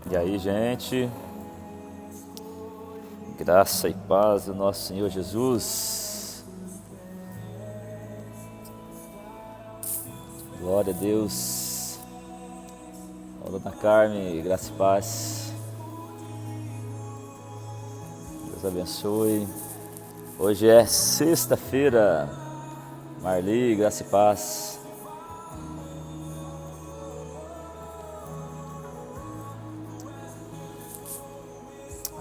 E aí, gente, graça e paz do nosso Senhor Jesus. Glória a Deus. Olá, Dona Carmen, graça e paz. Deus abençoe. Hoje é sexta-feira. Marli, graça e paz.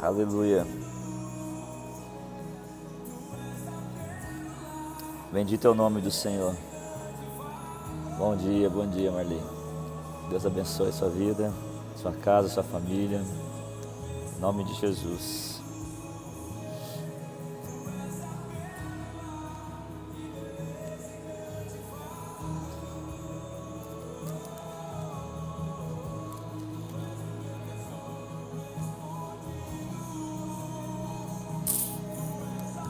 Aleluia. Bendito é o nome do Senhor. Bom dia, Marli. Deus abençoe sua vida, sua casa, sua família. Em nome de Jesus.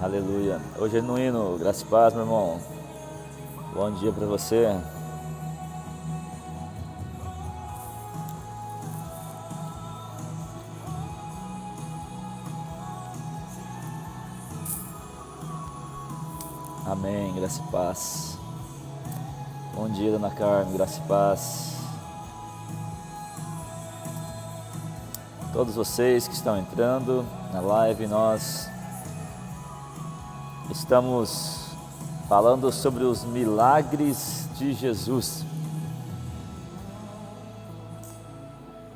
Aleluia. Hoje é no hino, graça e paz, meu irmão. Bom dia para você. Amém, graça e paz. Bom dia, Dona Carmen, graça e paz. Todos vocês que estão entrando na live, nós estamos falando sobre os milagres de Jesus.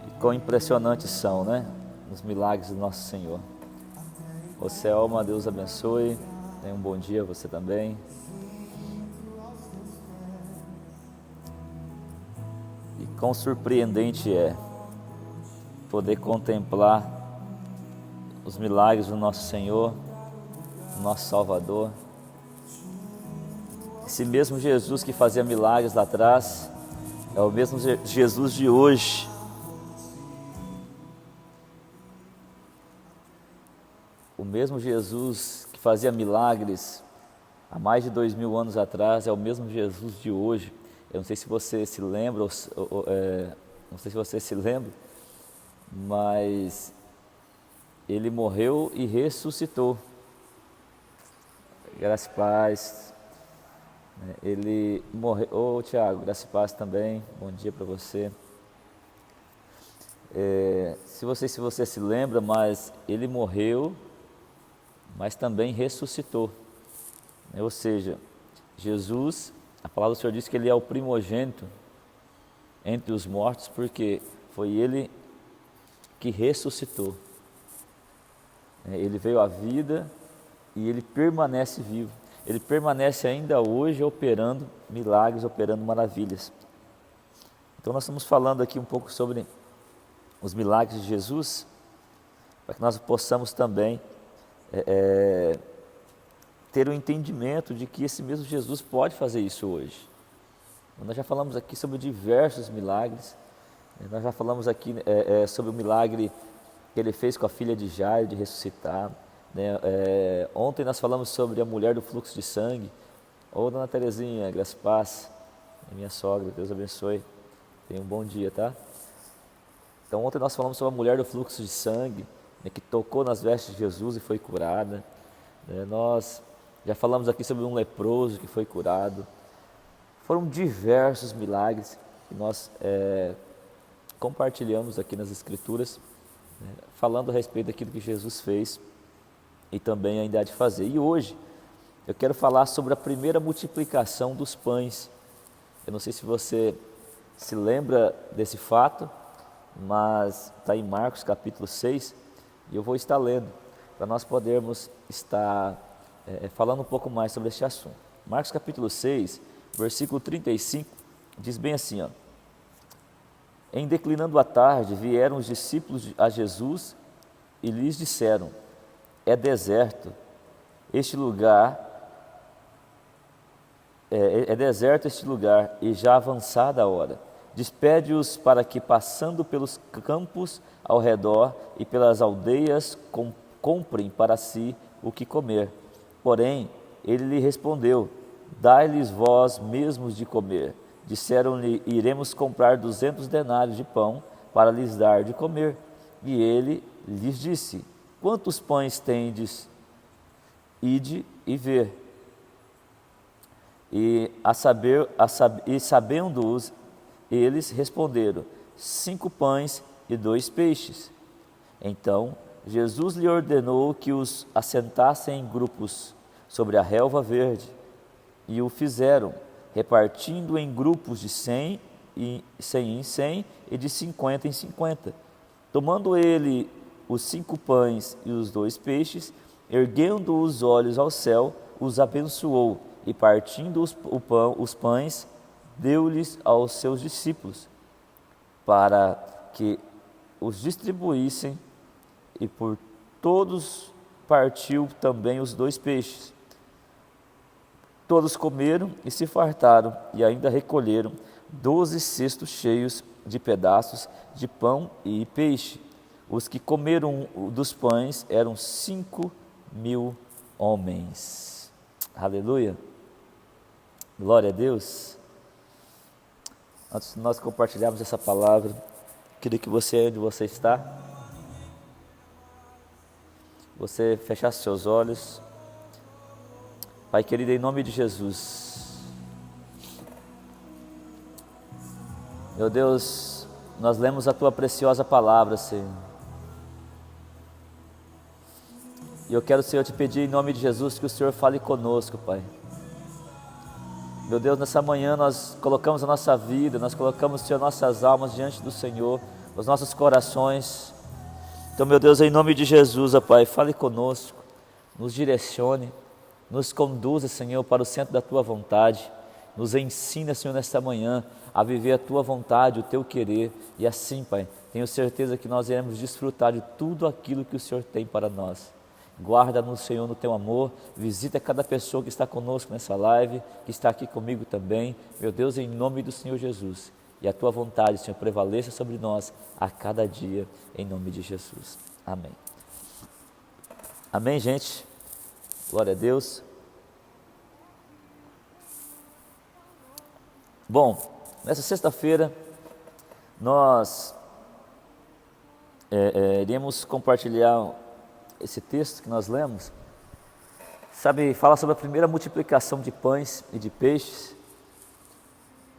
E quão impressionantes são, né? Os milagres do nosso Senhor. Você, Alma, Deus abençoe. Tenha um bom dia, você também. E quão surpreendente é poder contemplar os milagres do nosso Senhor, nosso Salvador. Esse mesmo Jesus que fazia milagres lá atrás é o mesmo Jesus de hoje. O mesmo Jesus que fazia milagres há mais de 2000 anos atrás é o mesmo Jesus de hoje. Eu não sei se você se lembra, mas ele morreu e ressuscitou. Graça e paz. Ele morreu. Tiago, graça e paz também. Bom dia para você. Se você se lembra, mas ele morreu, mas também ressuscitou. Ou seja, Jesus, a palavra do Senhor diz que ele é o primogênito entre os mortos, porque foi ele que ressuscitou. Ele veio à vida e ele permanece vivo. Ele permanece ainda hoje operando milagres, operando maravilhas. Então nós estamos falando aqui um pouco sobre os milagres de Jesus, para que nós possamos também ter o entendimento de que esse mesmo Jesus pode fazer isso hoje. Nós já falamos aqui sobre diversos milagres. Nós já falamos aqui sobre o milagre que ele fez com a filha de Jairo de ressuscitar. Ontem nós falamos sobre a mulher do fluxo de sangue. Ô, Dona Terezinha, graça e paz, minha sogra, Deus abençoe. Tenha um bom dia, tá? Então ontem nós falamos sobre a mulher do fluxo de sangue, que tocou nas vestes de Jesus e foi curada. Nós já falamos aqui sobre um leproso que foi curado. Foram diversos milagres que nós compartilhamos aqui nas Escrituras, falando a respeito daquilo que Jesus fez e também ainda há de fazer. E hoje eu quero falar sobre a primeira multiplicação dos pães. Eu não sei se você se lembra desse fato, mas está em Marcos capítulo 6 e eu vou estar lendo para nós podermos estar falando um pouco mais sobre este assunto. Marcos capítulo 6, versículo 35, diz bem assim, ó: Em declinando a tarde, vieram os discípulos a Jesus e lhes disseram: É deserto este lugar, e já avançada a hora. Despede-os para que, passando pelos campos ao redor e pelas aldeias, comprem para si o que comer. Porém, ele lhe respondeu: Dai-lhes vós mesmos de comer. Disseram-lhe: Iremos comprar 200 denários de pão para lhes dar de comer. E ele lhes disse: quantos pães tendes? Ide e ver. E sabendo-os, eles responderam: 5 pães e 2 peixes. Então Jesus lhe ordenou que os assentassem em grupos sobre a relva verde, e o fizeram, repartindo em grupos de 100 em 100 e de 50 em 50. Tomando ele os 5 pães e os 2 peixes, erguendo os olhos ao céu, os abençoou, e partindo os pães, deu-lhes aos seus discípulos, para que os distribuíssem, e por todos partiu também os 2 peixes. Todos comeram e se fartaram, e ainda recolheram 12 cestos cheios de pedaços de pão e peixe. Os que comeram dos pães eram 5.000 homens. Aleluia! Glória a Deus! Antes de nós compartilharmos essa palavra, queria que você, onde você está, você fechasse seus olhos. Pai querido, em nome de Jesus, meu Deus, nós lemos a Tua preciosa palavra, Senhor, e eu quero, Senhor, te pedir em nome de Jesus que o Senhor fale conosco, Pai. Meu Deus, nessa manhã nós colocamos a nossa vida, nós colocamos, Senhor, nossas almas diante do Senhor, os nossos corações. Então, meu Deus, em nome de Jesus, ó Pai, fale conosco, nos direcione, nos conduza, Senhor, para o centro da Tua vontade. Nos ensina, Senhor, nesta manhã a viver a Tua vontade, o Teu querer. E assim, Pai, tenho certeza que nós iremos desfrutar de tudo aquilo que o Senhor tem para nós. Guarda-nos, Senhor, no Teu amor. Visita cada pessoa que está conosco nessa live, que está aqui comigo também. Meu Deus, em nome do Senhor Jesus. E a Tua vontade, Senhor, prevaleça sobre nós a cada dia, em nome de Jesus. Amém. Amém, gente? Glória a Deus. Bom, nessa sexta-feira nós iremos compartilhar esse texto que nós lemos. Sabe, fala sobre a primeira multiplicação de pães e de peixes,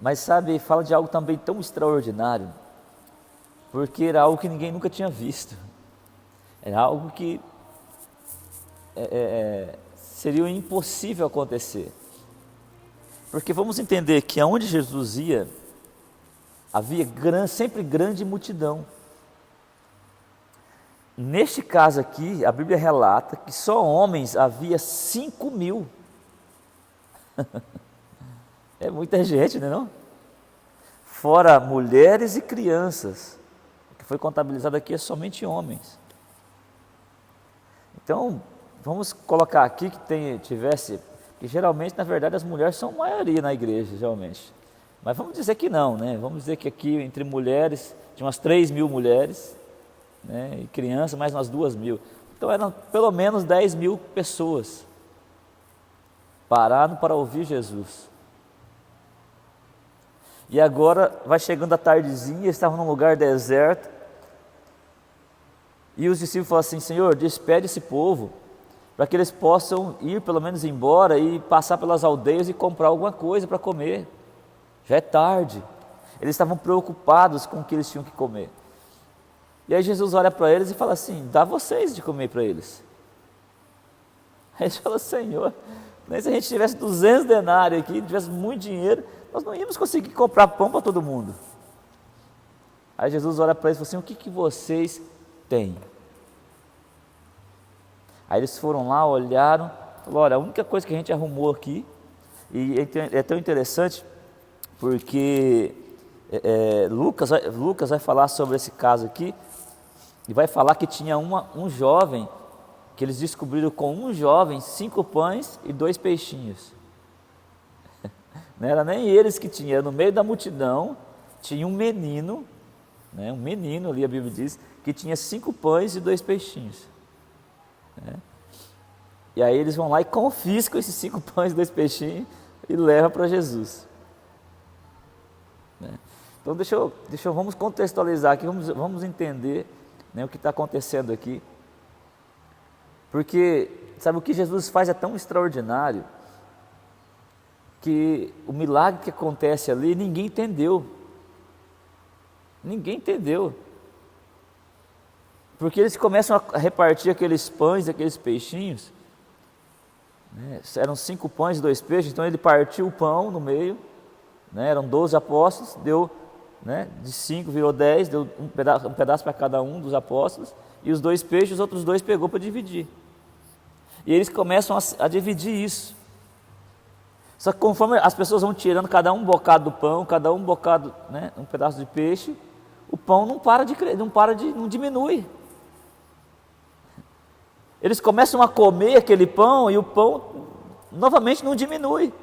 mas sabe, fala de algo também tão extraordinário, porque era algo que ninguém nunca tinha visto, era algo que seria impossível acontecer, porque vamos entender que aonde Jesus ia, havia sempre grande multidão. Neste caso aqui, a Bíblia relata que só homens havia 5.000. É muita gente, não é não? Fora mulheres e crianças. O que foi contabilizado aqui é somente homens. Então, vamos colocar aqui que geralmente, na verdade, as mulheres são a maioria na igreja, geralmente. Mas vamos dizer que não, né? Vamos dizer que aqui, entre mulheres, tinha umas 3.000 mulheres, né? E crianças, mais umas 2.000. Então, eram pelo menos 10.000 pessoas pararam para ouvir Jesus. E agora, vai chegando a tardezinha, eles estavam num lugar deserto, e os discípulos falaram assim: Senhor, despede esse povo, para que eles possam ir pelo menos embora e passar pelas aldeias e comprar alguma coisa para comer. Já é tarde. Eles estavam preocupados com o que eles tinham que comer. E aí Jesus olha para eles e fala assim: dá vocês de comer para eles. Aí eles falam: Senhor, nem se a gente tivesse 200 denários aqui, tivesse muito dinheiro, nós não íamos conseguir comprar pão para todo mundo. Aí Jesus olha para eles e fala assim: o que vocês têm? Aí eles foram lá, olharam, falaram: olha, a única coisa que a gente arrumou aqui, e é tão interessante, porque Lucas vai falar sobre esse caso aqui, e vai falar que tinha um jovem, que eles descobriram com um jovem 5 pães e 2 peixinhos. Não era nem eles que tinham, era no meio da multidão, tinha um menino, né, um menino ali, a Bíblia diz, que tinha 5 pães e 2 peixinhos. Né? E aí eles vão lá e confiscam esses 5 pães e 2 peixinhos e levam para Jesus. Né? Então vamos contextualizar aqui, vamos entender, né, o que está acontecendo aqui. Porque, sabe, o que Jesus faz é tão extraordinário, que o milagre que acontece ali, ninguém entendeu. Ninguém entendeu. Porque eles começam a repartir aqueles pães, aqueles peixinhos, né? Eram 5 pães e 2 peixes, então ele partiu o pão no meio, né? Eram 12 apóstolos, deu, né, de 5 virou 10, deu um pedaço para cada um dos apóstolos, e os 2 peixes, os outros 2 pegou para dividir. E eles começam a dividir isso. Só que conforme as pessoas vão tirando cada um bocado do pão, cada um bocado, né, um pedaço de peixe, o pão não diminui. Eles começam a comer aquele pão e o pão novamente não diminui.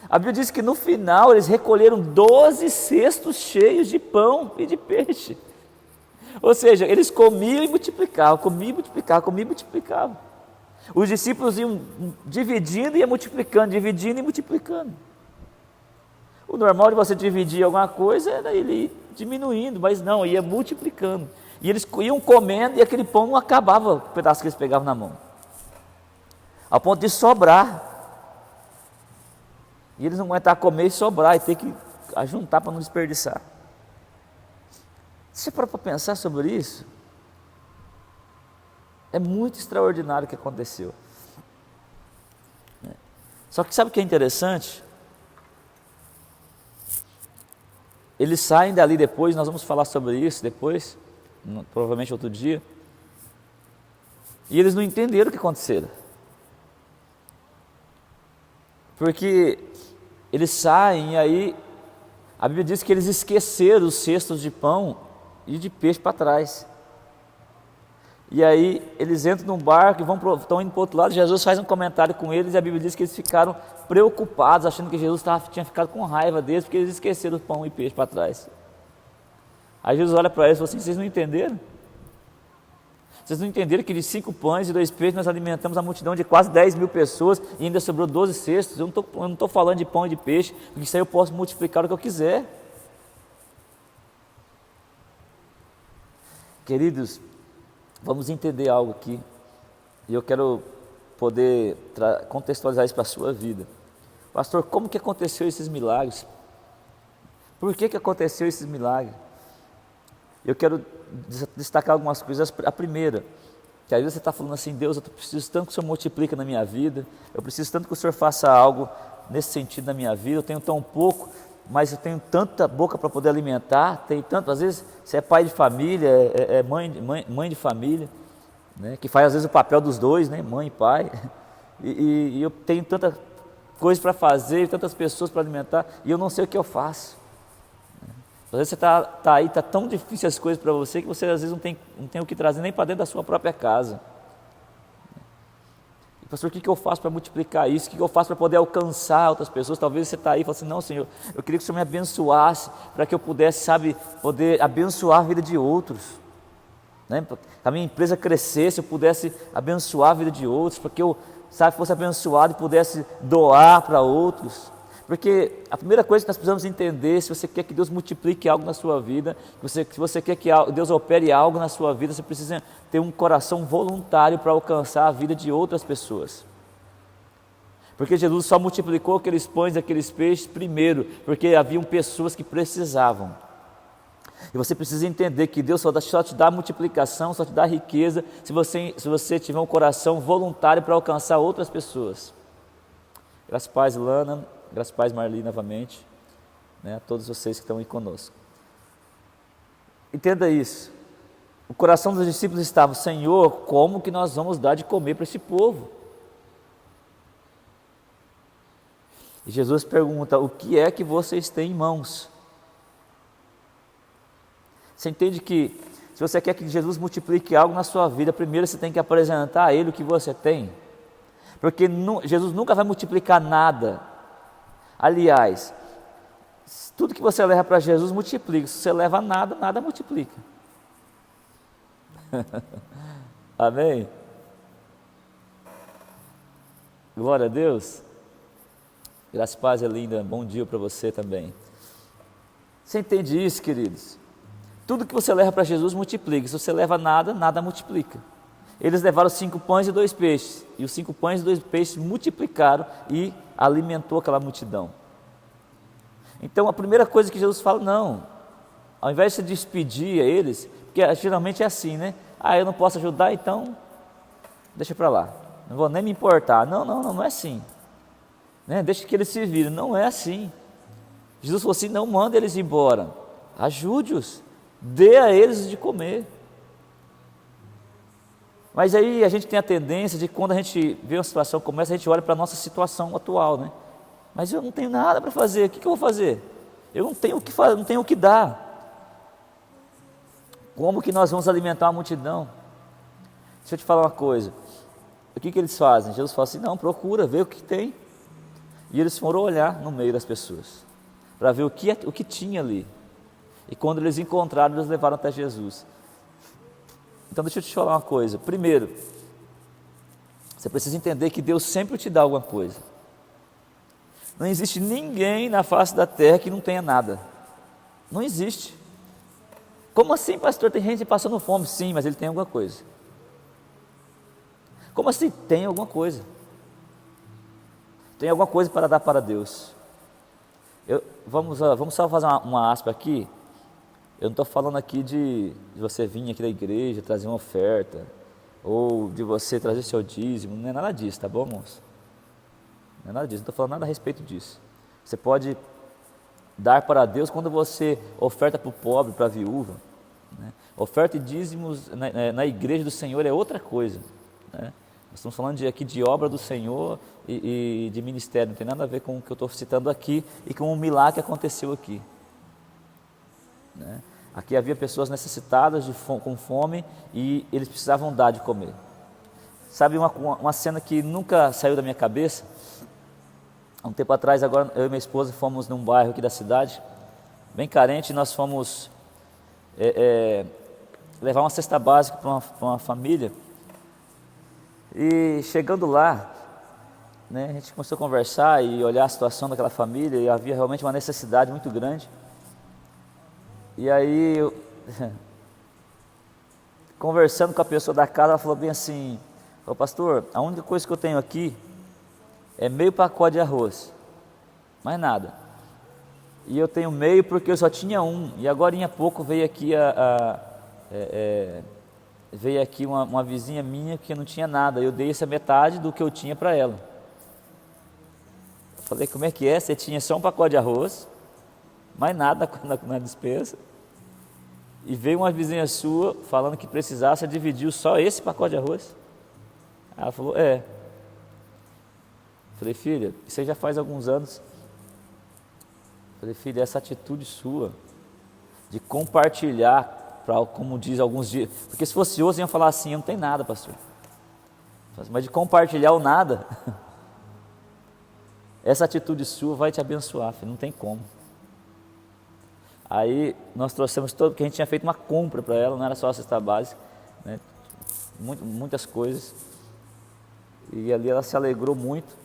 A Bíblia diz que no final eles recolheram 12 cestos cheios de pão e de peixe. Ou seja, eles comiam e multiplicavam, comiam e multiplicavam, comiam e multiplicavam. Os discípulos iam dividindo e ia multiplicando, dividindo e multiplicando. O normal de você dividir alguma coisa era ele ir diminuindo, mas não, ia multiplicando. E eles iam comendo e aquele pão não acabava, o pedaço que eles pegavam na mão. Ao ponto de sobrar. E eles não aguentavam comer e sobrar, e ter que ajuntar para não desperdiçar. Você parou para pensar sobre isso? É muito extraordinário o que aconteceu. Só que sabe o que é interessante? Eles saem dali depois, nós vamos falar sobre isso depois, provavelmente outro dia. E eles não entenderam o que aconteceu. Porque eles saem e aí a Bíblia diz que eles esqueceram os cestos de pão e de peixe para trás. E aí eles entram num barco e estão indo para o outro lado. Jesus faz um comentário com eles e a Bíblia diz que eles ficaram preocupados, achando que Jesus tinha ficado com raiva deles, porque eles esqueceram o pão e peixe para trás. Aí Jesus olha para eles e fala assim: vocês não entenderam? Vocês não entenderam que de 5 pães e 2 peixes nós alimentamos a multidão de quase 10 mil pessoas e ainda sobrou 12 cestos? Eu não estou falando de pão e de peixe, porque isso aí eu posso multiplicar o que eu quiser. Queridos, vamos entender algo aqui, e eu quero poder contextualizar isso para a sua vida. Pastor, como que aconteceu esses milagres? Por que aconteceu esses milagres? Eu quero destacar algumas coisas. A primeira, que às vezes você está falando assim: Deus, eu preciso tanto que o Senhor multiplique na minha vida, eu preciso tanto que o Senhor faça algo nesse sentido na minha vida, eu tenho tão pouco, mas eu tenho tanta boca para poder alimentar, tenho tanto, às vezes você é pai de família, é mãe de família, né, que faz às vezes o papel dos dois, né, mãe e pai, e eu tenho tanta coisa para fazer, tantas pessoas para alimentar, e eu não sei o que eu faço. Às vezes você está aí, está tão difícil as coisas para você, que você às vezes não tem o que trazer nem para dentro da sua própria casa. Pastor, o que eu faço para multiplicar isso? O que eu faço para poder alcançar outras pessoas? Talvez você está aí e fala assim: não, Senhor, eu queria que o Senhor me abençoasse, para que eu pudesse, poder abençoar a vida de outros, né? Para que a minha empresa crescesse, eu pudesse abençoar a vida de outros, para que eu, fosse abençoado e pudesse doar para outros. Porque a primeira coisa que nós precisamos entender, se você quer que Deus multiplique algo na sua vida, se você quer que Deus opere algo na sua vida, você precisa ter um coração voluntário para alcançar a vida de outras pessoas. Porque Jesus só multiplicou aqueles pães e aqueles peixes primeiro, porque haviam pessoas que precisavam. E você precisa entender que Deus só te dá multiplicação, só te dá riqueza, se você tiver um coração voluntário para alcançar outras pessoas. Graças a Paz, Lana. Graças a Paz, Marli, novamente, né, a todos vocês que estão aí conosco. Entenda isso. O coração dos discípulos estava: Senhor, como que nós vamos dar de comer para esse povo? E Jesus pergunta: o que é que vocês têm em mãos? Você entende que se você quer que Jesus multiplique algo na sua vida, primeiro você tem que apresentar a Ele o que você tem. Porque Jesus nunca vai multiplicar nada. Aliás, tudo que você leva para Jesus multiplica. Se você leva nada, nada multiplica. Amém? Glória a Deus. Graças a Paz, é linda. Bom dia para você também. Você entende isso, queridos? Tudo que você leva para Jesus multiplica. Se você leva nada, nada multiplica. Eles levaram 5 pães e 2 peixes. E os 5 pães e 2 peixes multiplicaram e alimentou aquela multidão. Então a primeira coisa que Jesus fala, não. Ao invés de se despedir a eles, porque geralmente é assim, né? Eu não posso ajudar, então deixa para lá. Não vou nem me importar. Não é assim. Né? Deixa que eles se virem. Não é assim. Jesus falou assim, não manda eles embora. Ajude-os. Dê a eles de comer. Mas aí a gente tem a tendência de quando a gente vê uma situação como essa, a gente olha para a nossa situação atual, né? Mas eu não tenho nada para fazer, o que eu vou fazer? Eu não tenho o que fazer, não tenho o que dar. Como que nós vamos alimentar a multidão? Deixa eu te falar uma coisa. O que eles fazem? Jesus fala assim, não, procura, vê o que tem. E eles foram olhar no meio das pessoas, para ver o que tinha ali. E quando eles encontraram, eles levaram até Jesus. Então deixa eu te falar uma coisa. Primeiro, você precisa entender que Deus sempre te dá alguma coisa. Não existe ninguém na face da terra que não tenha nada. Não existe. Como assim, pastor? Tem gente passando fome? Sim, mas ele tem alguma coisa. Como assim? Tem alguma coisa. Tem alguma coisa para dar para Deus. Vamos só fazer uma aspa aqui. Eu não estou falando aqui de você vir aqui da igreja, trazer uma oferta, ou de você trazer seu dízimo, não é nada disso, tá bom, moço? Não é nada disso, não estou falando nada a respeito disso. Você pode dar para Deus quando você oferta para o pobre, para a viúva, né? Oferta e dízimos na igreja do Senhor é outra coisa, né? Nós estamos falando aqui de obra do Senhor e de ministério, não tem nada a ver com o que eu estou citando aqui e com o milagre que aconteceu aqui. Né? Aqui havia pessoas necessitadas, com fome, e eles precisavam dar de comer. Sabe uma cena que nunca saiu da minha cabeça? Há um tempo atrás, agora eu e minha esposa fomos num bairro aqui da cidade, bem carente, e nós fomos levar uma cesta básica para uma família. E chegando lá, né, a gente começou a conversar e olhar a situação daquela família, e havia realmente uma necessidade muito grande. E aí, conversando com a pessoa da casa, ela falou bem assim, pastor, a única coisa que eu tenho aqui é meio pacote de arroz, mais nada. E eu tenho meio porque eu só tinha um, e agora em pouco veio aqui uma vizinha minha que não tinha nada, eu dei essa metade do que eu tinha para ela. Eu falei, como é que é? Você tinha só um pacote de arroz, mais nada na despensa, e veio uma vizinha sua falando que precisasse, você dividiu só esse pacote de arroz? Ela falou, Falei, filha, isso aí já faz alguns anos. Falei, filha, essa atitude sua de compartilhar, como diz alguns dias, porque se fosse hoje iam falar assim, não tem nada, pastor, mas de compartilhar o nada, essa atitude sua vai te abençoar, filho, não tem como. Aí nós trouxemos todo, porque a gente tinha feito uma compra para ela, não era só a cesta básica, né? Muitas coisas, e ali ela se alegrou muito.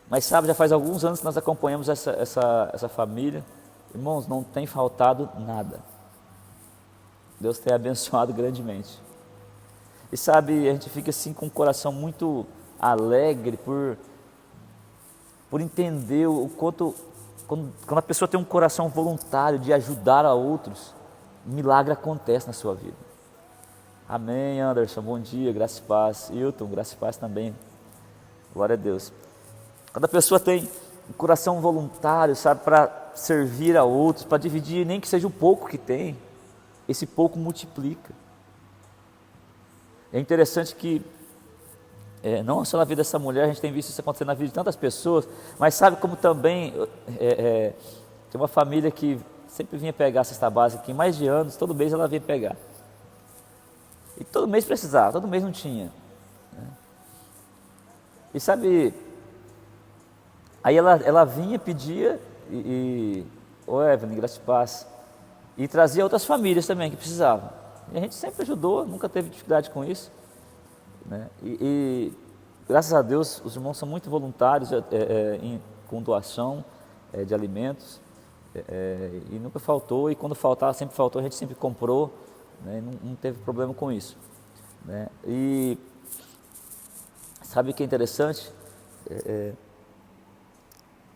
Mas sabe, já faz alguns anos que nós acompanhamos essa família, irmãos, não tem faltado nada, Deus tem abençoado grandemente. E sabe, a gente fica assim com o coração muito alegre por entender o quanto, quando a pessoa tem um coração voluntário de ajudar a outros, milagre acontece na sua vida. Amém, Anderson, bom dia, graça e paz. Hilton, graça e paz também, glória a Deus. Quando a pessoa tem um coração voluntário, sabe, para servir a outros, para dividir, nem que seja o pouco que tem, esse pouco multiplica. É interessante que, não só na vida dessa mulher, a gente tem visto isso acontecer na vida de tantas pessoas, mas sabe como também tem uma família que sempre vinha pegar a cesta básica aqui, mais de anos, todo mês ela vinha pegar. E todo mês precisava, todo mês não tinha, né? E sabe, aí ela vinha, pedia, Evelyn, graça e paz, e trazia outras famílias também que precisavam. E a gente sempre ajudou, nunca teve dificuldade com isso, né? E graças a Deus, os irmãos são muito voluntários com doação de alimentos. E nunca faltou, e quando faltava, sempre faltou, a gente sempre comprou, né, não teve problema com isso, né? E sabe o que é interessante?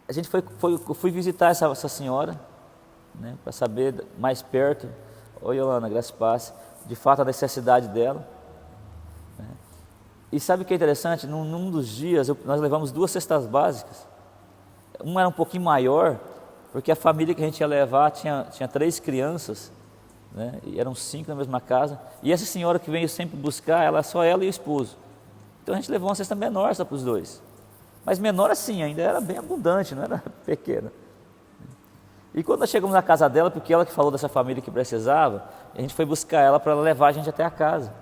A gente eu fui visitar essa senhora, né, para saber mais perto, oi Yolanda, graças a Deus, de fato a necessidade dela, né? E sabe o que é interessante? Num dos dias nós levamos 2 cestas básicas, uma era um pouquinho maior, porque a família que a gente ia levar tinha 3 crianças, né, e eram 5 na mesma casa, e essa senhora que veio sempre buscar, só ela e o esposo, então a gente levou uma cesta menor só para os 2, mas menor assim, ainda era bem abundante, não era pequena. E quando nós chegamos na casa dela, porque ela que falou dessa família que precisava, a gente foi buscar ela para levar a gente até a casa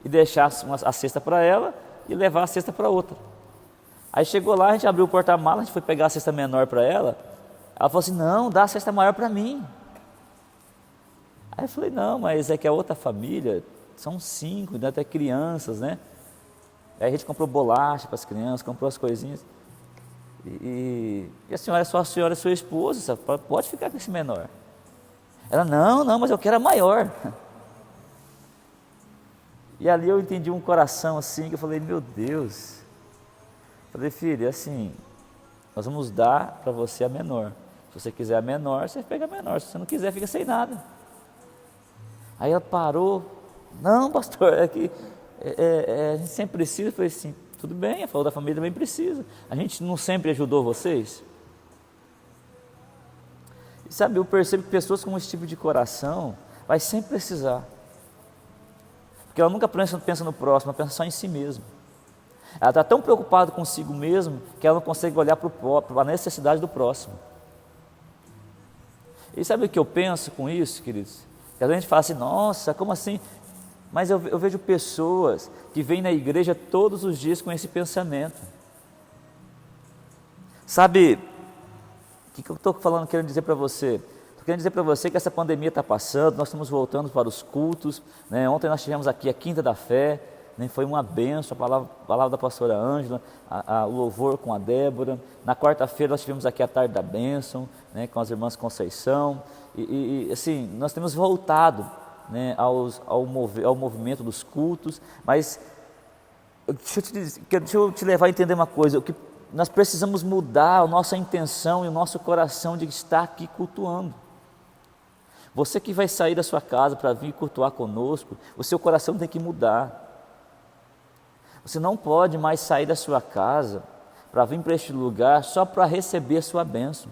e deixar a cesta para ela e levar a cesta para outra. Aí chegou lá, a gente abriu o porta-malas, a gente foi pegar a cesta menor para ela, ela falou assim, não, dá a cesta maior para mim. Aí eu falei, não, mas é que a outra família, são 5, ainda até crianças, né? Aí a gente comprou bolacha para as crianças, comprou as coisinhas. E a senhora é só a senhora e sua esposa, pode ficar com esse menor. Ela, não, mas eu quero a maior. E ali eu entendi um coração assim, que eu falei, meu Deus. Falei, filha, assim, nós vamos dar para você a menor. Se você quiser a menor, você pega a menor. Se você não quiser, fica sem nada. Aí ela parou, não pastor, a gente sempre precisa. Eu falei assim, tudo bem, a da família também precisa. A gente não sempre ajudou vocês? E sabe, eu percebo que pessoas com esse tipo de coração vai sempre precisar. Porque ela nunca pensa no próximo, ela pensa só em si mesma. Ela está tão preocupada consigo mesma que ela não consegue olhar para a necessidade do próximo. E sabe o que eu penso com isso, queridos? Que a gente fala assim, nossa, como assim? Mas eu vejo pessoas que vêm na igreja todos os dias com esse pensamento. Sabe, o que eu estou querendo dizer para você? Estou querendo dizer para você que essa pandemia está passando, nós estamos voltando para os cultos, né? Ontem nós tivemos aqui a Quinta da Fé, né? Foi uma bênção, a palavra da pastora Ângela, o louvor com a Débora. Na quarta-feira nós tivemos aqui a Tarde da Bênção, né? Com as irmãs Conceição, e assim, nós temos voltado, né, ao movimento dos cultos, mas deixa eu te levar a entender uma coisa, que nós precisamos mudar a nossa intenção e o nosso coração de estar aqui cultuando. Você que vai sair da sua casa para vir cultuar conosco, o seu coração tem que mudar. Você não pode mais sair da sua casa para vir para este lugar só para receber a sua bênção.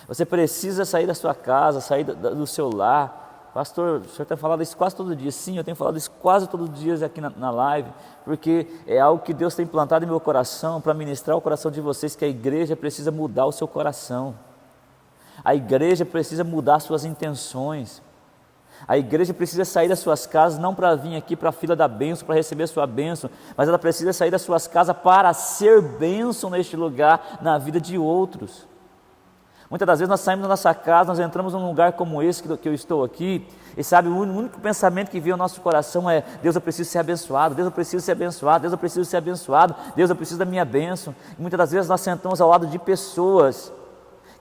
Você precisa sair da sua casa, sair do seu lar. Pastor, o senhor tem falado isso quase todo dia. Sim, eu tenho falado isso quase todos os dias aqui na live, porque é algo que Deus tem plantado em meu coração, para ministrar o coração de vocês, que a igreja precisa mudar o seu coração. A igreja precisa mudar suas intenções. A igreja precisa sair das suas casas, não para vir aqui para a fila da bênção, para receber a sua bênção, mas ela precisa sair das suas casas para ser bênção neste lugar, na vida de outros. Muitas das vezes nós saímos da nossa casa, nós entramos num lugar como esse que eu estou aqui, e sabe, o único pensamento que vem ao nosso coração é, Deus, eu preciso ser abençoado, Deus, eu preciso ser abençoado, Deus, eu preciso ser abençoado, Deus, eu preciso da minha bênção. E muitas das vezes nós sentamos ao lado de pessoas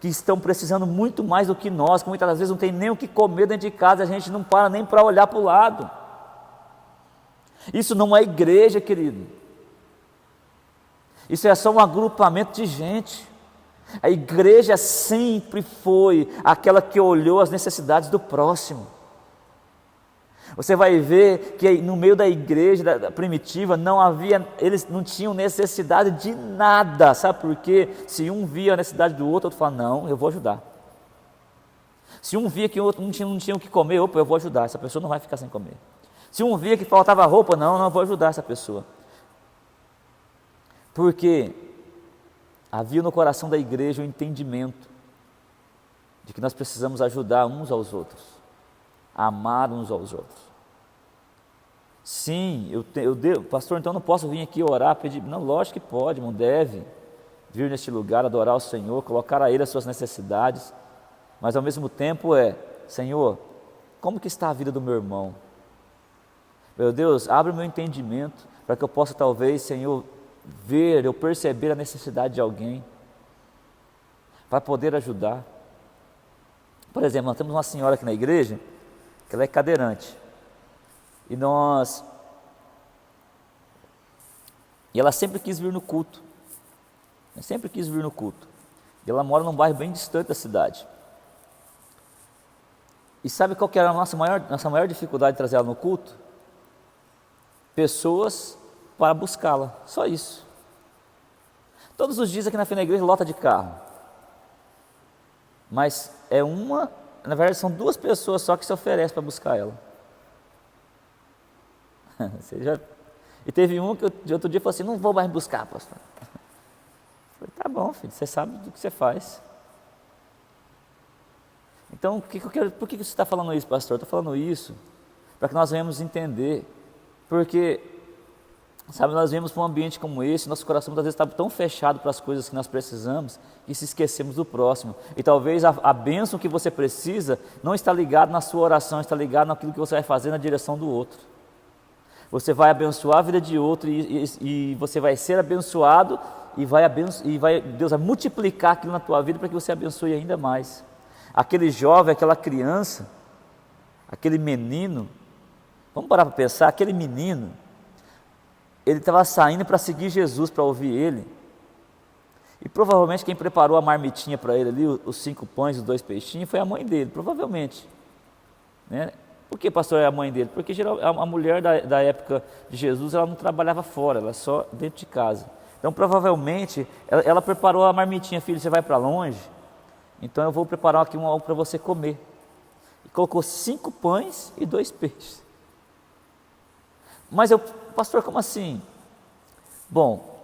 que estão precisando muito mais do que nós, que muitas das vezes não tem nem o que comer dentro de casa, a gente não para nem para olhar para o lado. Isso não é igreja, querido. Isso é só um agrupamento de gente. A igreja sempre foi aquela que olhou as necessidades do próximo. Você vai ver que no meio da igreja da primitiva eles não tinham necessidade de nada, sabe por quê? Se um via a necessidade do outro falava, não, eu vou ajudar. Se um via que o outro não tinha o que comer, opa, eu vou ajudar, essa pessoa não vai ficar sem comer. Se um via que faltava roupa, não, eu vou ajudar essa pessoa. Por quê? Havia no coração da igreja o entendimento de que nós precisamos ajudar uns aos outros, amar uns aos outros. Sim, pastor, então eu não posso vir aqui orar, pedir. Não, lógico que pode, não deve vir neste lugar, adorar o Senhor, colocar a Ele as suas necessidades, mas ao mesmo tempo Senhor, como que está a vida do meu irmão? Meu Deus, abre o meu entendimento para que eu possa talvez, Senhor, eu perceber a necessidade de alguém, para poder ajudar. Por exemplo, nós temos uma senhora aqui na igreja, que ela é cadeirante. E ela sempre quis vir no culto. Sempre quis vir no culto. E ela mora num bairro bem distante da cidade. E sabe qual que era a nossa maior dificuldade de trazer ela no culto? Pessoas para buscá-la, só isso. Todos os dias aqui na frente da igreja lota de carro. Mas na verdade são 2 pessoas só que se oferecem para buscar ela. E teve um que de outro dia falou assim, não vou mais buscar, pastor. Eu falei, tá bom, filho, você sabe do que você faz. Então, por que você está falando isso, pastor? Eu estou falando isso para que nós venhamos entender. Porque, sabe, nós vemos para um ambiente como esse, nosso coração muitas vezes está tão fechado para as coisas que nós precisamos, que se esquecemos do próximo. E talvez a bênção que você precisa não está ligada na sua oração, está ligada naquilo que você vai fazer na direção do outro. Você vai abençoar a vida de outro e você vai ser abençoado Deus vai multiplicar aquilo na tua vida para que você abençoe ainda mais. Aquele jovem, aquela criança, aquele menino, vamos parar para pensar, aquele menino, ele estava saindo para seguir Jesus, para ouvir ele, e provavelmente quem preparou a marmitinha para ele ali, os 5 pães e os 2 peixinhos, foi a mãe dele, provavelmente, né? Por que, pastor, é a mãe dele? Porque a mulher da época de Jesus, ela não trabalhava fora, ela só dentro de casa. Então provavelmente ela preparou a marmitinha, filho, você vai para longe? Então eu vou preparar aqui algo para você comer. E colocou 5 pães e 2 peixes. Mas pastor, como assim? Bom,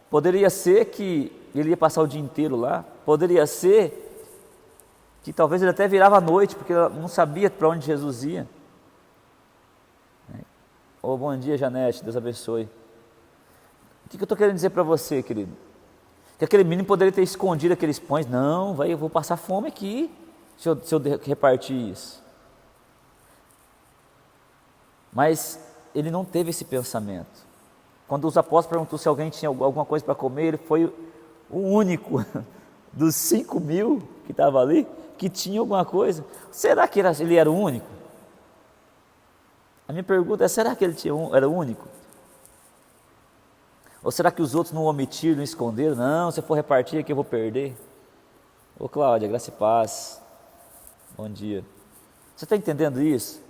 poderia ser que ele ia passar o dia inteiro lá, poderia ser que talvez ele até virava à noite, porque ele não sabia para onde Jesus ia. Bom dia, Janete, Deus abençoe. O que eu estou querendo dizer para você, querido? Que aquele menino poderia ter escondido aqueles pães. Não, eu vou passar fome aqui, se eu repartir isso. Mas ele não teve esse pensamento. Quando os apóstolos perguntaram se alguém tinha alguma coisa para comer, ele foi o único dos 5.000 que estavam ali, que tinha alguma coisa. Será que ele era o único? A minha pergunta é, será que ele era o único? Ou será que os outros não omitiram, não esconderam? Não, se eu for repartir aqui eu vou perder. Ô Cláudia, graça e paz. Bom dia. Você está entendendo isso?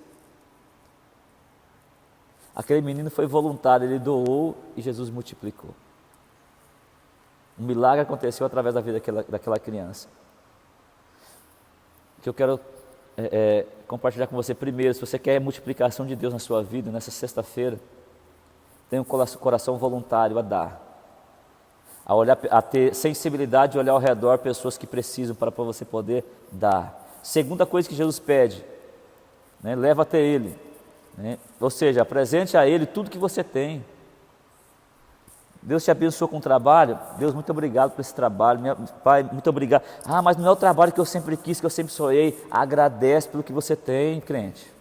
Aquele menino foi voluntário, ele doou e Jesus multiplicou. Um milagre aconteceu através da vida daquela criança. O que eu quero compartilhar com você primeiro, se você quer a multiplicação de Deus na sua vida, nessa sexta-feira, tenha um coração voluntário a dar, a ter sensibilidade de olhar ao redor pessoas que precisam para você poder dar. Segunda coisa que Jesus pede, né, leva até Ele, né, ou seja, apresente a Ele tudo que você tem. Deus te abençoou com o trabalho, Deus, muito obrigado por esse trabalho, Pai, muito obrigado. Mas não é o trabalho que eu sempre quis, que eu sempre sonhei. Agradece pelo que você tem, crente.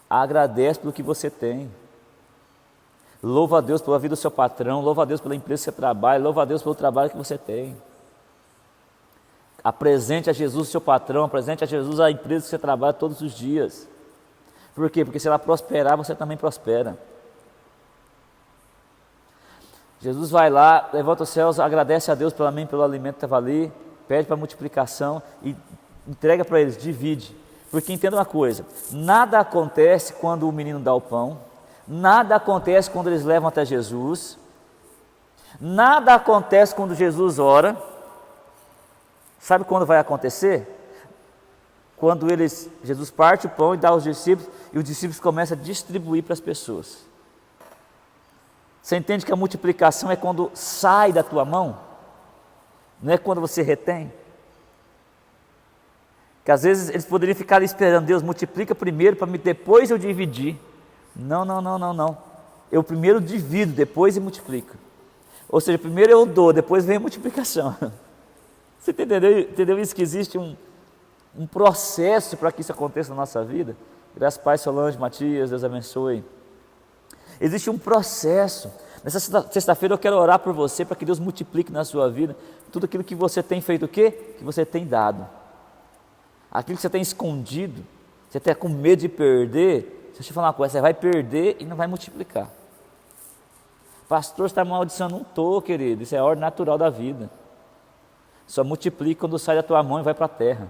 Agradece pelo que você tem. Louva a Deus pela vida do seu patrão, louva a Deus pela empresa que você trabalha, louva a Deus pelo trabalho que você tem. Apresente a Jesus o seu patrão, apresente a Jesus a empresa que você trabalha todos os dias. Por quê? Porque se ela prosperar, você também prospera. Jesus vai lá, levanta os céus, agradece a Deus pelo alimento que estava ali, pede para multiplicação e entrega para eles, divide. Porque entenda uma coisa, nada acontece quando o menino dá o pão, nada acontece quando eles levam até Jesus, nada acontece quando Jesus ora. Sabe quando vai acontecer? Quando Jesus parte o pão e dá aos discípulos, e os discípulos começam a distribuir para as pessoas. Você entende que a multiplicação é quando sai da tua mão? Não é quando você retém? Que às vezes eles poderiam ficar esperando, Deus multiplica primeiro para depois eu dividir. Não. Eu primeiro divido, depois eu multiplico. Ou seja, primeiro eu dou, depois vem a multiplicação. Você entendeu isso? Que existe um processo para que isso aconteça na nossa vida? Graças Pai, Solange, Matias, Deus abençoe. Existe um processo. Nessa sexta-feira eu quero orar por você, para que Deus multiplique na sua vida tudo aquilo que você tem feito o quê? Que você tem dado. Aquilo que você tem escondido, você está com medo de perder, se eu te falar uma coisa, você vai perder e não vai multiplicar. Pastor, você está maldição? Não estou, querido, isso é a ordem natural da vida. Só multiplica quando sai da tua mão e vai para a terra.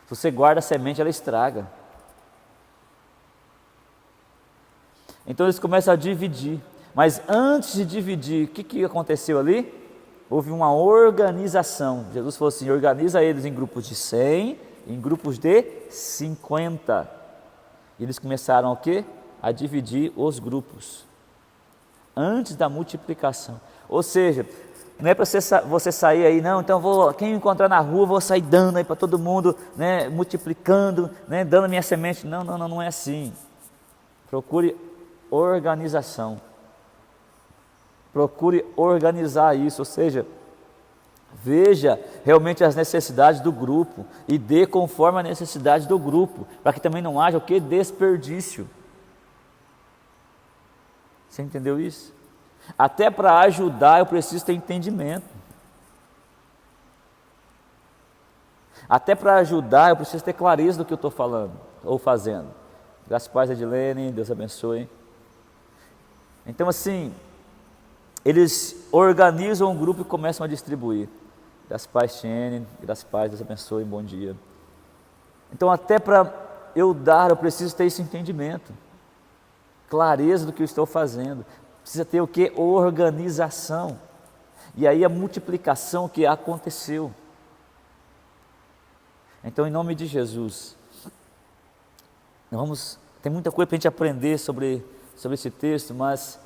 Se você guarda a semente, ela estraga. Então eles começam a dividir. Mas antes de dividir, o que aconteceu ali? Houve uma organização. Jesus falou assim, organiza eles em grupos de 100, em grupos de 50. E eles começaram o quê? A dividir os grupos. Antes da multiplicação. Ou seja, não é para você sair aí, não, então quem eu encontrar na rua, vou sair dando aí para todo mundo, né, multiplicando, né, dando a minha semente. Não é assim. Procure organização. Procure organizar isso, ou seja, veja realmente as necessidades do grupo e dê conforme a necessidade do grupo, para que também não haja o que? Desperdício. Você entendeu isso? Até para ajudar eu preciso ter entendimento. Até para ajudar eu preciso ter clareza do que eu estou falando ou fazendo. Graças a Deus, Edilene, Deus abençoe. Então assim, eles organizam um grupo e começam a distribuir. Graças a Deus, Tiene, graças a Deus, Deus abençoe, bom dia. Então até para eu dar eu preciso ter esse entendimento. Clareza do que eu estou fazendo. Precisa ter o que? Organização. E aí a multiplicação que aconteceu. Então, em nome de Jesus, tem muita coisa para a gente aprender sobre esse texto, mas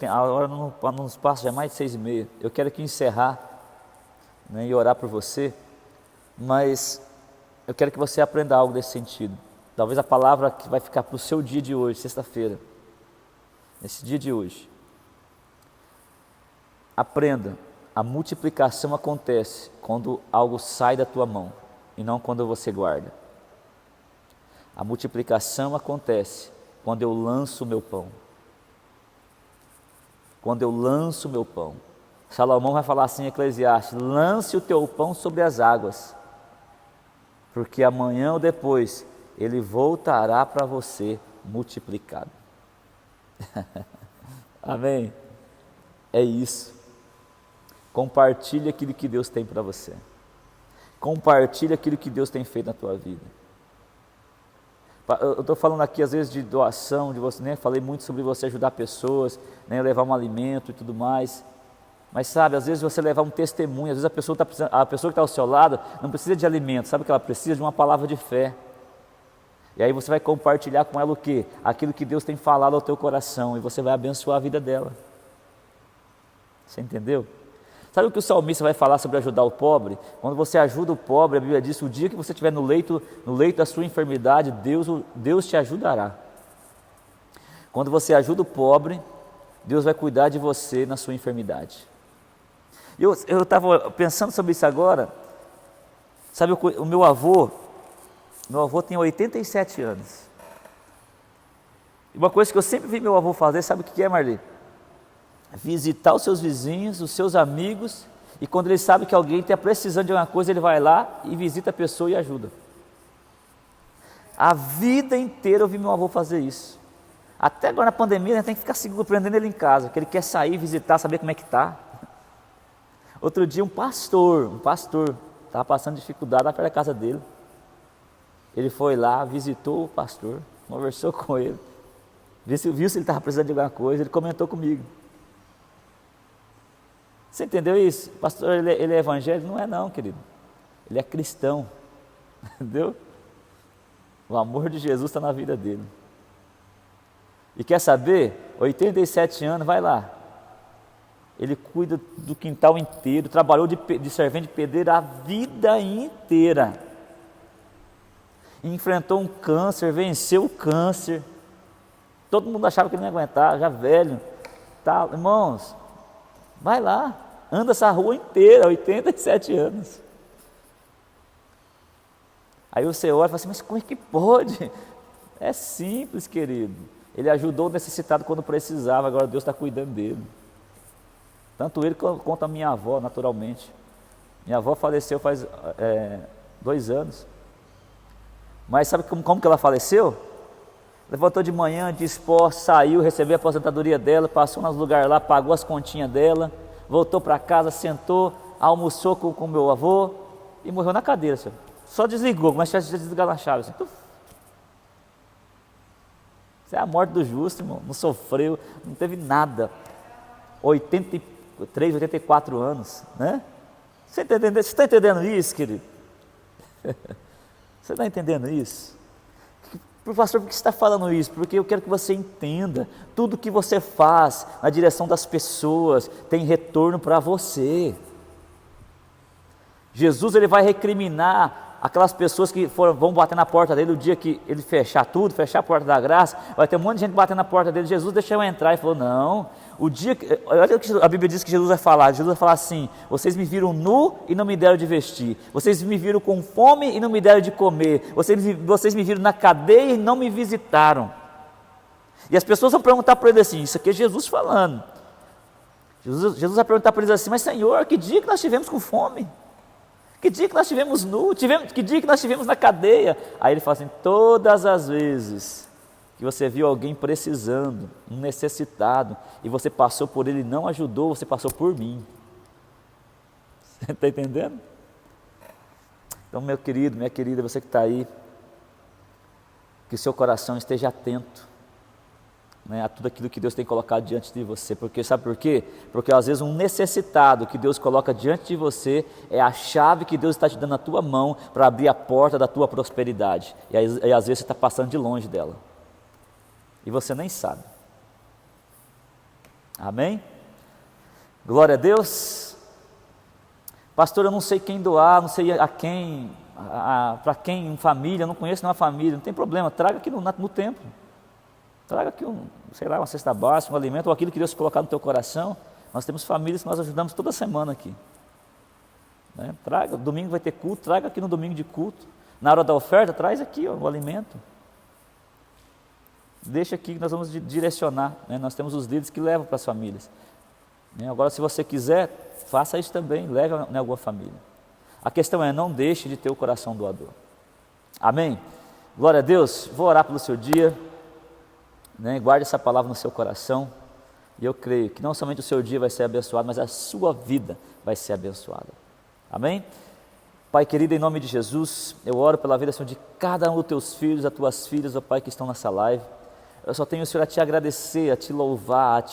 a hora não nos passa, já é mais de 6h30. Eu quero aqui encerrar, né, e orar por você, mas eu quero que você aprenda algo desse sentido. Talvez a palavra que vai ficar para o seu dia de hoje, sexta-feira, nesse dia de hoje. Aprenda, a multiplicação acontece quando algo sai da tua mão e não quando você guarda. A multiplicação acontece quando eu lanço o meu pão. Quando eu lanço o meu pão. Salomão vai falar assim em Eclesiastes: lance o teu pão sobre as águas, porque amanhã ou depois ele voltará para você multiplicado. Amém? É isso. Compartilhe aquilo que Deus tem para você. Compartilhe aquilo que Deus tem feito na tua vida. Eu estou falando aqui às vezes de doação, de você, né? Falei muito sobre você ajudar pessoas, né? Levar um alimento e tudo mais. Mas sabe, às vezes você levar um testemunho, às vezes a pessoa que está ao seu lado não precisa de alimento, sabe o que ela precisa? De uma palavra de fé. E aí você vai compartilhar com ela o quê? Aquilo que Deus tem falado ao teu coração, e você vai abençoar a vida dela. Você entendeu? Sabe o que o salmista vai falar sobre ajudar o pobre? Quando você ajuda o pobre, a Bíblia diz, o dia que você estiver no leito da sua enfermidade, Deus te ajudará. Quando você ajuda o pobre, Deus vai cuidar de você na sua enfermidade. Eu estava pensando sobre isso agora. Sabe, o meu avô tem 87 anos. E uma coisa que eu sempre vi meu avô fazer, sabe o que é, Marli? Visitar os seus vizinhos, os seus amigos, e quando ele sabe que alguém está precisando de alguma coisa, ele vai lá e visita a pessoa e ajuda. A vida inteira eu vi meu avô fazer isso. Até agora na pandemia, a gente tem que ficar seguro, prendendo ele em casa, que ele quer sair, visitar, saber como é que está. Outro dia um pastor, estava passando dificuldade lá perto da casa dele. Ele foi lá, visitou o pastor, conversou com ele, viu se ele estava precisando de alguma coisa, ele comentou comigo. Você entendeu isso? Pastor, ele é evangélico? Não é não, querido. Ele é cristão, entendeu? O amor de Jesus está na vida dele. E quer saber? 87 anos, vai lá. Ele cuida do quintal inteiro, trabalhou de servente de pedreiro a vida inteira. Enfrentou um câncer, venceu o câncer. Todo mundo achava que ele não ia aguentar, já velho. Tá, irmãos, vai lá, anda essa rua inteira, 87 anos. Aí você olha e fala assim, mas como é que pode? É simples, querido. Ele ajudou o necessitado quando precisava, agora Deus está cuidando dele. Tanto ele quanto a minha avó, naturalmente. Minha avó faleceu faz 2 anos. Mas sabe como que ela faleceu? Levantou de manhã, disposta, saiu, recebeu a aposentadoria dela, passou nos lugares lá, pagou as continhas dela, voltou para casa, sentou, almoçou com meu avô e morreu na cadeira, senhor. Só desligou, mas já desligou na chave. Assim. Isso é a morte do justo, irmão. Não sofreu, não teve nada. 83, 84 anos, né? Você está entendendo isso, querido? Você está entendendo isso? Pastor, por que você está falando isso? Porque eu quero que você entenda, tudo que você faz na direção das pessoas tem retorno para você. Jesus, ele vai recriminar aquelas pessoas que vão bater na porta dele o dia que ele fechar tudo, fechar a porta da graça, vai ter um monte de gente batendo na porta dele. Jesus deixou eu entrar e falou, não, olha o que a Bíblia diz que Jesus vai falar assim, vocês me viram nu e não me deram de vestir, vocês me viram com fome e não me deram de comer, vocês me viram na cadeia e não me visitaram. E as pessoas vão perguntar para ele assim, isso aqui é Jesus falando, Jesus vai perguntar para eles assim, mas Senhor, que dia que nós tivemos com fome? Que dia que nós tivemos nu? Que dia que nós tivemos na cadeia? Aí ele fala assim, todas as vezes que você viu alguém precisando, um necessitado, e você passou por ele e não ajudou, você passou por mim. Você está entendendo? Então, meu querido, minha querida, você que está aí, que o seu coração esteja atento, né, a tudo aquilo que Deus tem colocado diante de você, porque sabe por quê? Porque às vezes um necessitado que Deus coloca diante de você é a chave que Deus está te dando na tua mão para abrir a porta da tua prosperidade, e às vezes você está passando de longe dela, e você nem sabe. Amém? Glória a Deus. Pastor, eu não sei quem doar, não sei a quem, para quem, em família, eu não conheço nenhuma família, não tem problema, traga aqui no templo. Traga aqui uma cesta básica, um alimento, ou aquilo que Deus colocar no teu coração. Nós temos famílias que nós ajudamos toda semana aqui. Né? Traga, domingo vai ter culto, traga aqui no domingo de culto. Na hora da oferta, traz aqui o alimento. Deixa aqui que nós vamos direcionar. Né? Nós temos os líderes que levam para as famílias. Né? Agora, se você quiser, faça isso também, leve em alguma família. A questão é, não deixe de ter o coração doador. Amém? Glória a Deus. Vou orar pelo seu dia. Né? Guarde essa palavra no seu coração, e eu creio que não somente o seu dia vai ser abençoado, mas a sua vida vai ser abençoada. Amém? Pai querido, em nome de Jesus, eu oro pela vida, Senhor, de cada um dos teus filhos, das tuas filhas, ó Pai, que estão nessa live. Eu só tenho, Senhor, a te agradecer, a te louvar,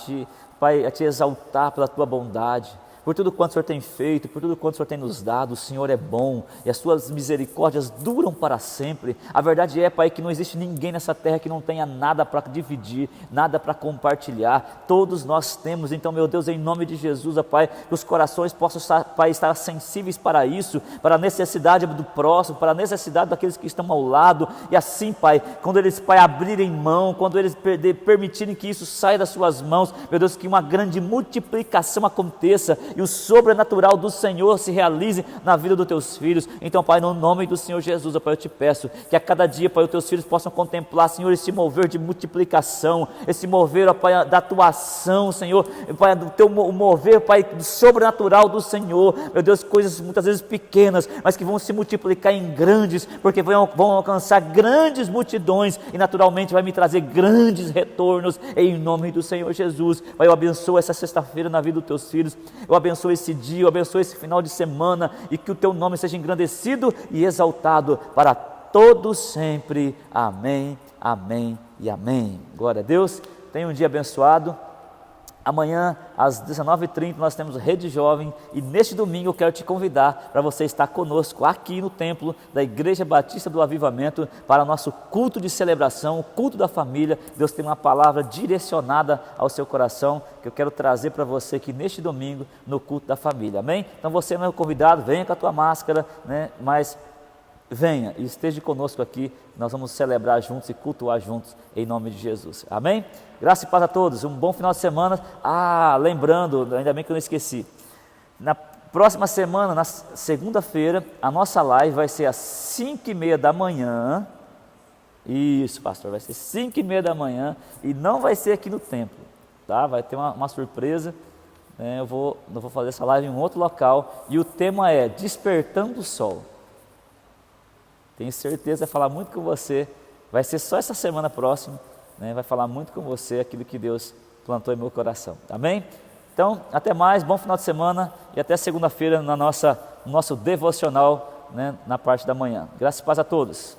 Pai, a te exaltar pela tua bondade, por tudo quanto o Senhor tem feito, por tudo quanto o Senhor tem nos dado. O Senhor é bom e as suas misericórdias duram para sempre. A verdade é, Pai, que não existe ninguém nessa terra que não tenha nada para dividir, nada para compartilhar. Todos nós temos. Então, meu Deus, em nome de Jesus, ó Pai, que os corações possam, Pai, estar sensíveis para isso, para a necessidade do próximo, para a necessidade daqueles que estão ao lado. E assim, Pai, quando eles, Pai, abrirem mão, quando eles permitirem que isso saia das suas mãos, meu Deus, que uma grande multiplicação aconteça e o sobrenatural do Senhor se realize na vida dos teus filhos. Então, Pai, no nome do Senhor Jesus, ó Pai, eu te peço que a cada dia, Pai, os teus filhos possam contemplar, Senhor, esse mover de multiplicação, esse mover, ó Pai, da tua ação, Senhor, Pai, do teu mover, Pai, do sobrenatural do Senhor, meu Deus, coisas muitas vezes pequenas, mas que vão se multiplicar em grandes, porque vão alcançar grandes multidões e naturalmente vai me trazer grandes retornos, em nome do Senhor Jesus. Pai, eu abençoo essa sexta-feira na vida dos teus filhos, eu abençoe esse dia, eu abençoe esse final de semana, e que o teu nome seja engrandecido e exaltado para todos sempre. Amém, amém e amém. Glória a Deus. Tenha um dia abençoado. Amanhã às 19h30 nós temos Rede Jovem, e neste domingo eu quero te convidar para você estar conosco aqui no templo da Igreja Batista do Avivamento para o nosso culto de celebração, o culto da família. Deus tem uma palavra direcionada ao seu coração que eu quero trazer para você aqui neste domingo no culto da família, amém? Então você não é convidado, venha com a tua máscara, né? Mas venha e esteja conosco aqui, nós vamos celebrar juntos e cultuar juntos em nome de Jesus, amém? Graça e paz a todos, um bom final de semana. Lembrando, ainda bem que eu não esqueci, na próxima semana, na segunda-feira, a nossa live vai ser às 5h30 da manhã, isso pastor, vai ser 5h30 da manhã, e não vai ser aqui no templo, tá? Vai ter uma surpresa, né? Eu vou fazer essa live em um outro local, e o tema é Despertando o Sol. Tenho certeza, vai falar muito com você, vai ser só essa semana próxima, né? Vai falar muito com você aquilo que Deus plantou em meu coração, amém? Então, até mais, bom final de semana e até segunda-feira no nosso devocional, né, na parte da manhã. Graças e paz a todos.